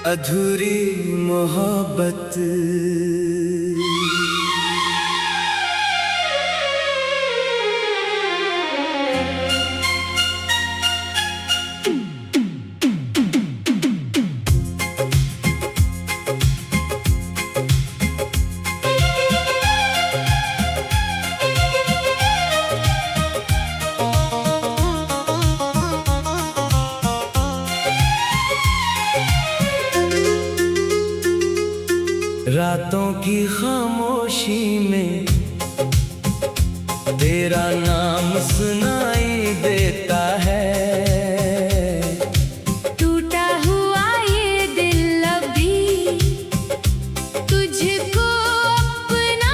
अधूरी मोहब्बत। रातों की खामोशी में तेरा नाम सुनाई देता है। टूटा हुआ ये दिल अभी तुझको अपना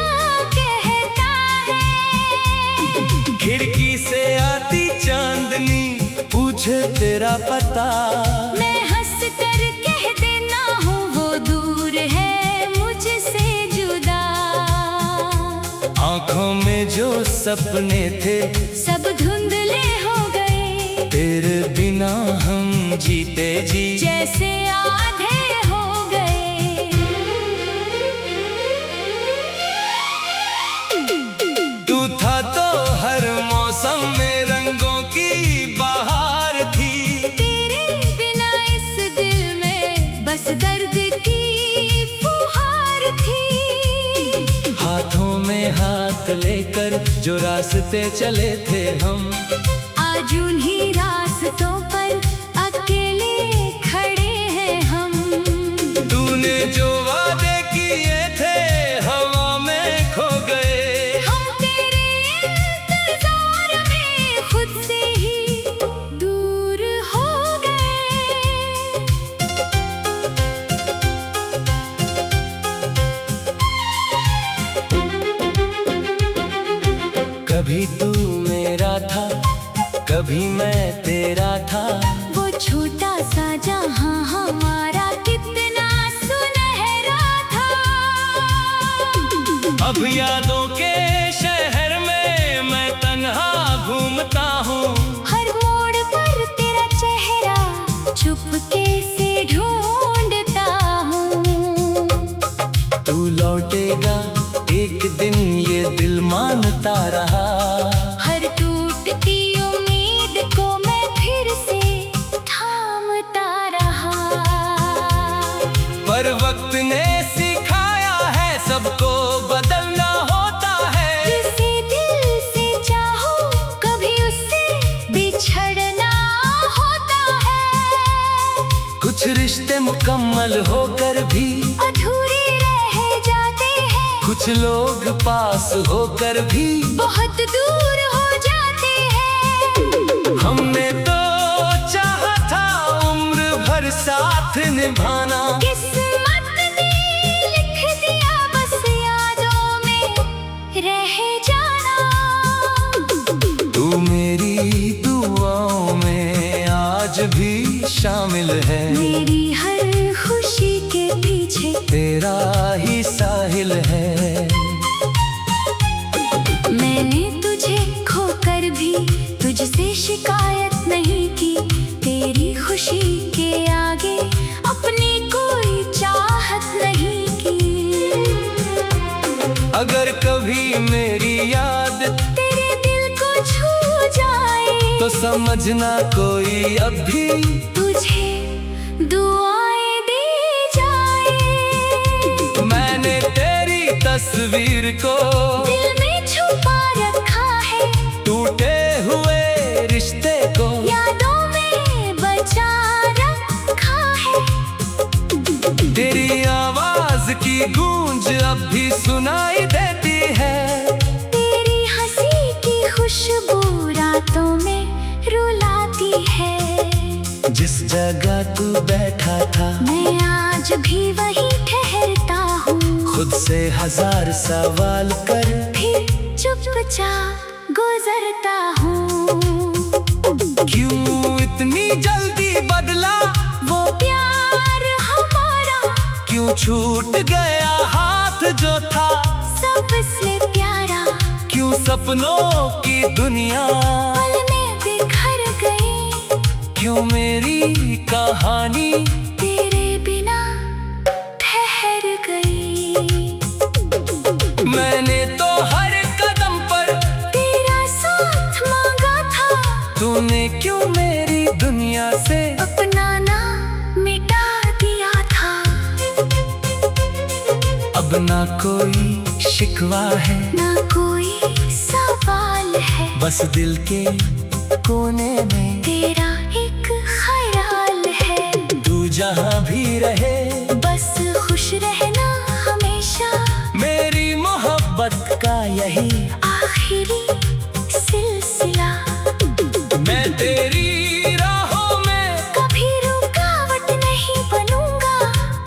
कहता है। खिड़की से आती चांदनी पूछे तेरा पता। मैं हंस कर कह देना हूँ वो दूर है मुझसे जुदा। आँखों में जो सपने थे सब धुंधले हो गए। तेरे बिना हम जीते जी जैसे आधे हो गए। तू था तो हर मौसम में रंगों की बहार थी। तेरे बिना इस दिल में बस दर्द की फुहार थी। हाथों में हाथ लेकर जो रास्ते चले थे हम, आज उन्हीं रास्तों पर अकेले खड़े हैं हम। तूने जो वादे किए थे हवा में खो गए। हम तेरे इंतजार में खुद से ही दूर हो गए। कभी तू मेरा था कभी मैं तेरा था। वो छोटा सा जहां हमारा कितना सुनहरा था। अब यादों के शहर में मैं तन्हा घूमता हूँ। हर मोड़ पर तेरा चेहरा चुपके से ढूंढता हूँ। तू लौटेगा एक दिन ये दिल मानता रहा। हर टूटती उम्मीद को मैं फिर से थामता रहा। पर वक्त ने सिखाया है सबको बदलना होता है। जिसे दिल से चाहो कभी उससे बिछड़ना होता है। कुछ रिश्ते मुकम्मल होकर भी अधूरे रह जाते हैं। कुछ लोग पास होकर भी बहुत दूर हो जाते हैं। हमने तो चाहा था उम्र भर साथ निभाना। किस्मत ने लिख दिया बस यादों में रह जाना। तू मेरी दुआओं में आज भी शामिल है। मेरी हर खुशी के पीछे तेरा ही साहिल है। मैंने तुझे खोकर भी तुझसे शिकायत नहीं की। तेरी खुशी के आगे अपनी कोई चाहत नहीं की। अगर कभी मेरी याद तेरे दिल को छू जाए तो समझना कोई अब भी तुझे दुआएं दे जाए। मैंने तेरी तस्वीर को दिल में छुपा रखा है। टूटे हुए रिश्ते को यादों में बचा रखा है। तेरी आवाज की गूंज अब भी सुनाई देती है। तेरी हंसी की खुशबू रातों में रुलाती है। जिस जगह तू बैठा था मैं आज भी वहीं ठहरता हूँ। खुद से हजार सवाल कर फिर चुपचाप गुजरता हूँ। क्यों इतनी जल्दी बदला वो प्यार हमारा, क्यों छूट गया हाथ जो था सबसे प्यारा। क्यों सपनों की दुनिया पल में बिखर गई। क्यों मेरी कहानी तेरे बिना मैंने तो हर कदम पर तेरा साथ मांगा था। तूने क्यों मेरी दुनिया से अपना नाम मिटा दिया था। अब ना कोई शिकवा है, ना कोई सवाल है, बस दिल के कोने में तेरा एक ख्याल है। तू जहाँ भी रहे बस खुश रहना हमेशा, मेरी मोहब्बत का यही आखिरी सिलसिला। मैं तेरी राहों में कभी रुकावट नहीं बनूंगा,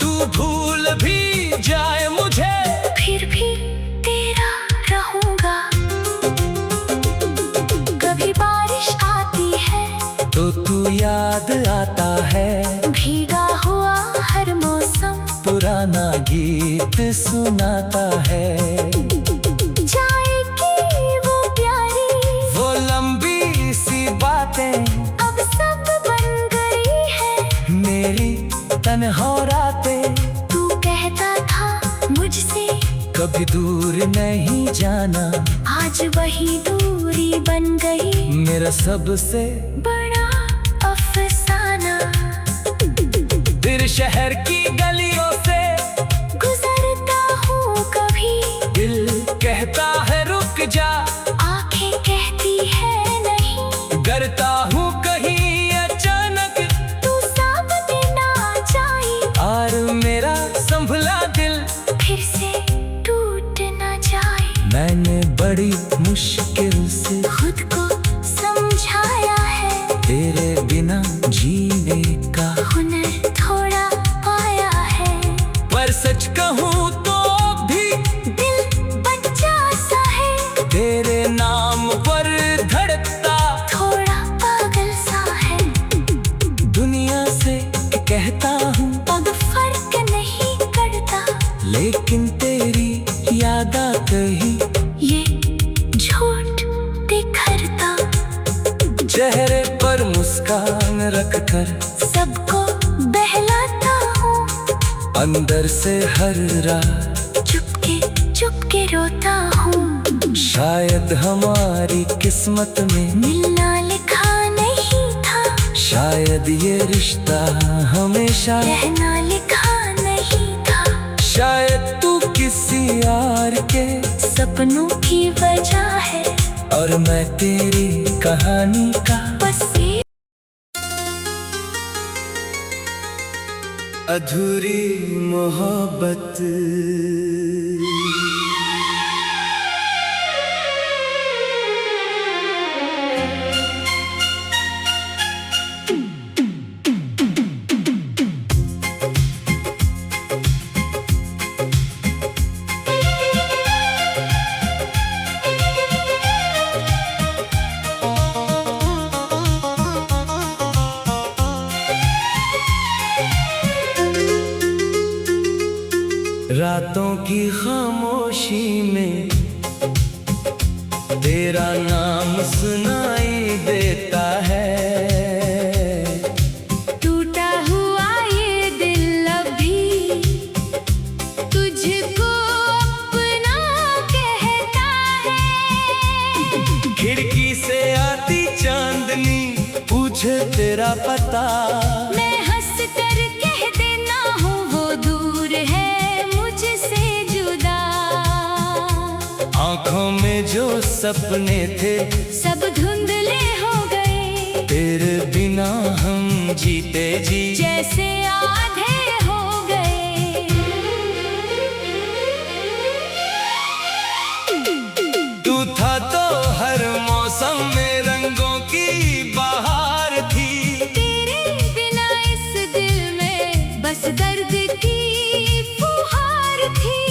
तू भूल भी जाए मुझे फिर भी तेरा रहूंगा। कभी बारिश आती है तो तू याद आता है, भीगा हुआ हर मौसम पुराना गीत सुनाता है। जाएगी वो प्यारी वो लंबी सी बातें अब सब बन गई है। मेरी तन्हा रातें, तू कहता था मुझसे कभी दूर नहीं जाना, आज वही दूरी बन गई मेरा सबसे बड़ा अफसाना। फिर शहर की गलियों से गुजरता हूँ कभी, दिल कहता है रुक जा, आंखें कहती है नहीं। डरता हूँ कहीं अचानक तू सामने ना जाए और मेरा संभला दिल फिर से टूट ना जाए। मैंने बड़ी मुश्किल से खुद को समझाया है, तेरे बिना जीने का, हुनर थोड़ा पाया है। पर सच कहूँ तो भी दिल बच्चा सा है, तेरे नाम पर धड़कता, थोड़ा पागल सा है। दुनिया से कहता हूँ अब फर्क नहीं करता, लेकिन तेरी याद आते ही ये झूठ दिखरता। चेहरे पर मुस्कान रखकर सबको बहलाता हूँ, अंदर से हर रात चुपके चुपके रोता हूँ। शायद हमारी किस्मत में मिलना लिखा नहीं था, शायद ये रिश्ता हमेशा, रहना लिखा नहीं था। शायद तू किसी यार के सपनों की वजह है, और मैं तेरी कहानी का बस ये अधूरी मोहब्बत। रातों की खामोशी में तेरा नाम सुनाई देता है। टूटा हुआ ये दिल अभी तुझको अपना कहता है। खिड़की से आती चांदनी पूछे तेरा पता, मैं हंस कर कह देना हूँ वो दूर है मुझसे जुदा। आंखों में जो सपने थे सब धुंधले हो गए, तेरे बिना हम जीते जी जैसे आधे हो गए। तू था तो हर मौसम में रंगों की बहार थी, तेरे बिना इस दिल में बस दर्द की फुहार थी।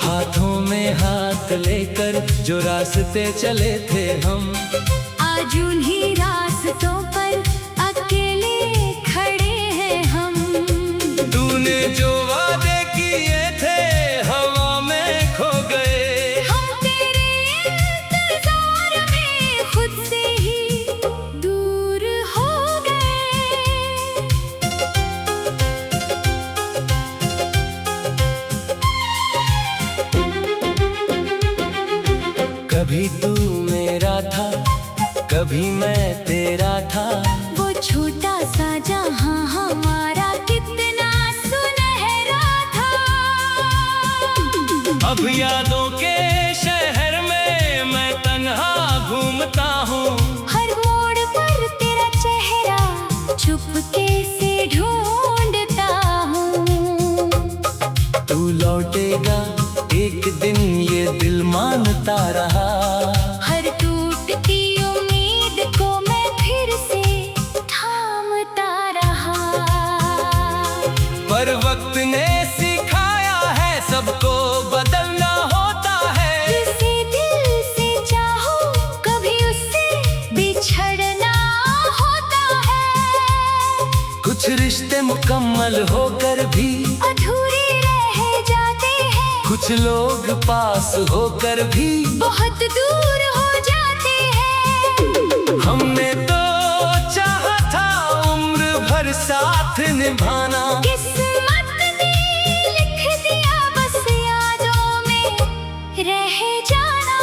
हाथों में हाथ लेकर जो रास्ते चले थे हम, आज उन्हीं रास्तों पर अकेले खड़े हैं हम। तूने जो वादे किए थे हवा में खो गए, हम तेरे इंतजार में खुद से ही दूर हो गए। अब यादों के शहर में मैं तन्हा घूमता हूँ। हर मोड़ पर तेरा चेहरा चुपके से ढूंढता हूँ। तू लौटेगा एक दिन ये दिल मानता रहा। हर टूटती उम्मीद को मैं फिर से थामता रहा। पर वक्त ने सिखाया है सबको बदलना होता है। जिसे दिल से चाहो कभी उससे बिछड़ना होता है। कुछ रिश्ते मुकम्मल होकर भी अधूरे रह जाते हैं। कुछ लोग पास होकर भी बहुत दूर हो जाते हैं। हमने तो चाहा था उम्र भर साथ निभाना। किस्मत ने लिख दिया बस यादों में रह जाना।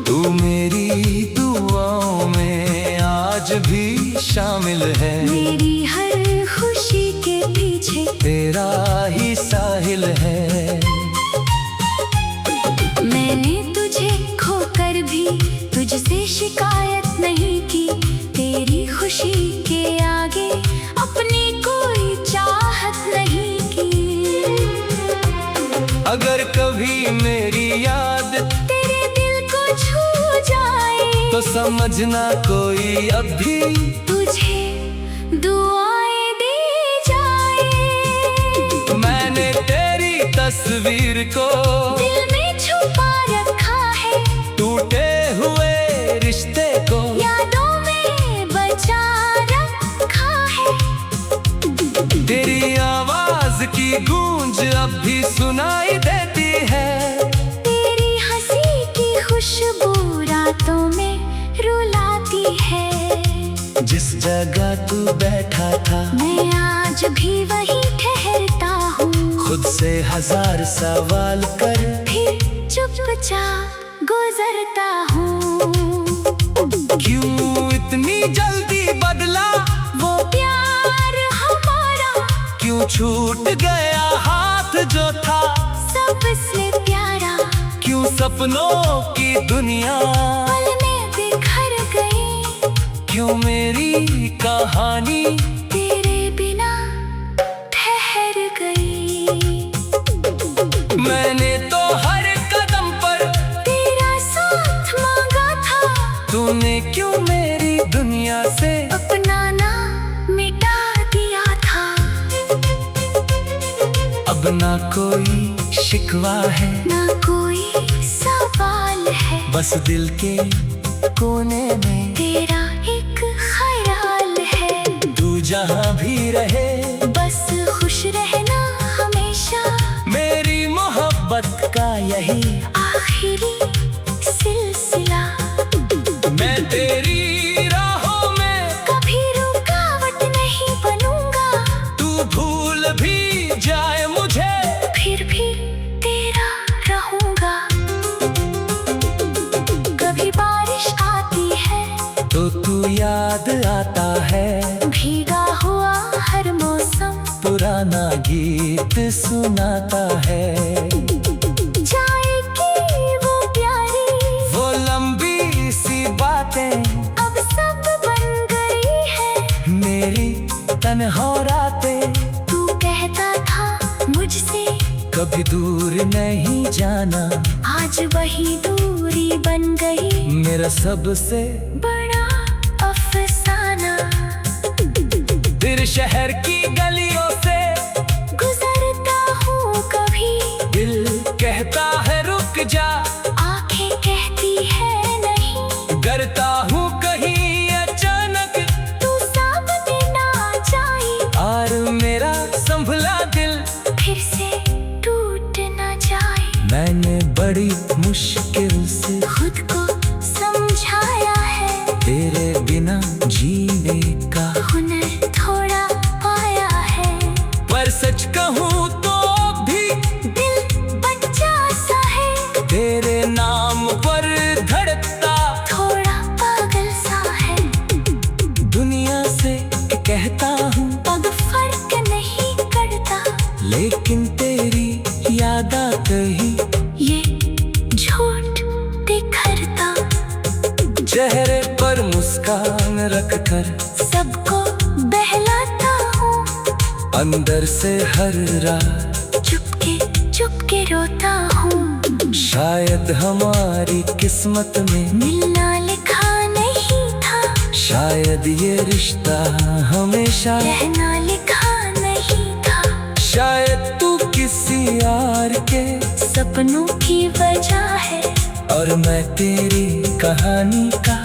तू मेरी दुआओं में आज भी शामिल है। मेरी हर खुशी के पीछे तेरा ही साहिल है। मैंने तुझे खोकर भी तुझसे शिकायत नहीं की। तेरी खुशी के आगे अपनी कोई चाहत नहीं की। अगर कभी मेरी याद तेरे दिल को छू जाए तो समझना कोई अब भी तुझे दुआएं दे जाए। मैंने तेरी तस्वीर को दिल में छुपा रखा है। टूटे हुए रिश्ते को यादों में बचा रखा है। तेरी आवाज की गूंज अब भी सुनाई देती है। तेरी हंसी की खुशबू रातों में रुलाती है। जिस जगह तू बैठा था मैं आज भी वहीं ठहरता हूँ। खुद से हजार सवाल कर फिर चुपचाप गुजरता हूँ। क्यों इतनी जल्दी बदला वो प्यार हमारा क्यों छूट गया हाथ जो था सबसे प्यारा। क्यों सपनों की दुनिया पल में बिखर गई। क्यों मेरी कहानी तेरे बिना ठहर गई। मैंने तो हर कदम पर तेरा साथ मांगा था। तूने क्यों मेरी दुनिया से अपना नाम मिटा दिया था। अब ना कोई शिकवा है ना कोई सवाल है। बस दिल के कोने में तेरा एक ख्याल है। तू जहाँ भी रहे बस खुश रहना हमेशा। मेरी मोहब्बत का यही आखिरी सिलसिला। मैं तेरी राहों में कभी रुकावट नहीं बनूंगा। तू भूल भी जाए मुझे फिर भी तेरा रहूंगा। कभी बारिश आती है तो तू याद आता है। भीगा हुआ हर मौसम पुराना गीत सुनाता है। जाएगी वो प्यारी वो लंबी सी बातें अब सब बन गई है। मेरी तन्हा रातें तू कहता था मुझसे कभी दूर नहीं जाना। आज वही दूरी बन गई मेरा सबसे बड़ा अफसाना। तेरे शहर की गलियों से गुजरता हूँ कभी दिल कहता है रुक जा। आंखें कहती है नहीं। डरता हूँ कहीं अचानक तू सामने ना आ जाए। और मेरा संभला दिल फिर से टूट ना जाए। मैंने बड़ी मुश्किल से खुद को समझाया है। तेरे बिना जीने का हुनर थोड़ा पाया है। पर सच कहूँ तो भी दिल बच्चा सा है। तेरे नाम पर धड़कता थोड़ा पागल सा है। दुनिया से कहता हूँ अब फर्क नहीं करता। लेकिन तेरी याद आते मुस्कान रखकर सबको बहलाता हूँ। अंदर से हर रात चुपके चुपके रोता हूँ। शायद हमारी किस्मत में मिलना लिखा नहीं था, शायद ये रिश्ता हमेशा रहना लिखा नहीं था। शायद तू किसी यार के सपनों की वजह है और मैं तेरी कहानी का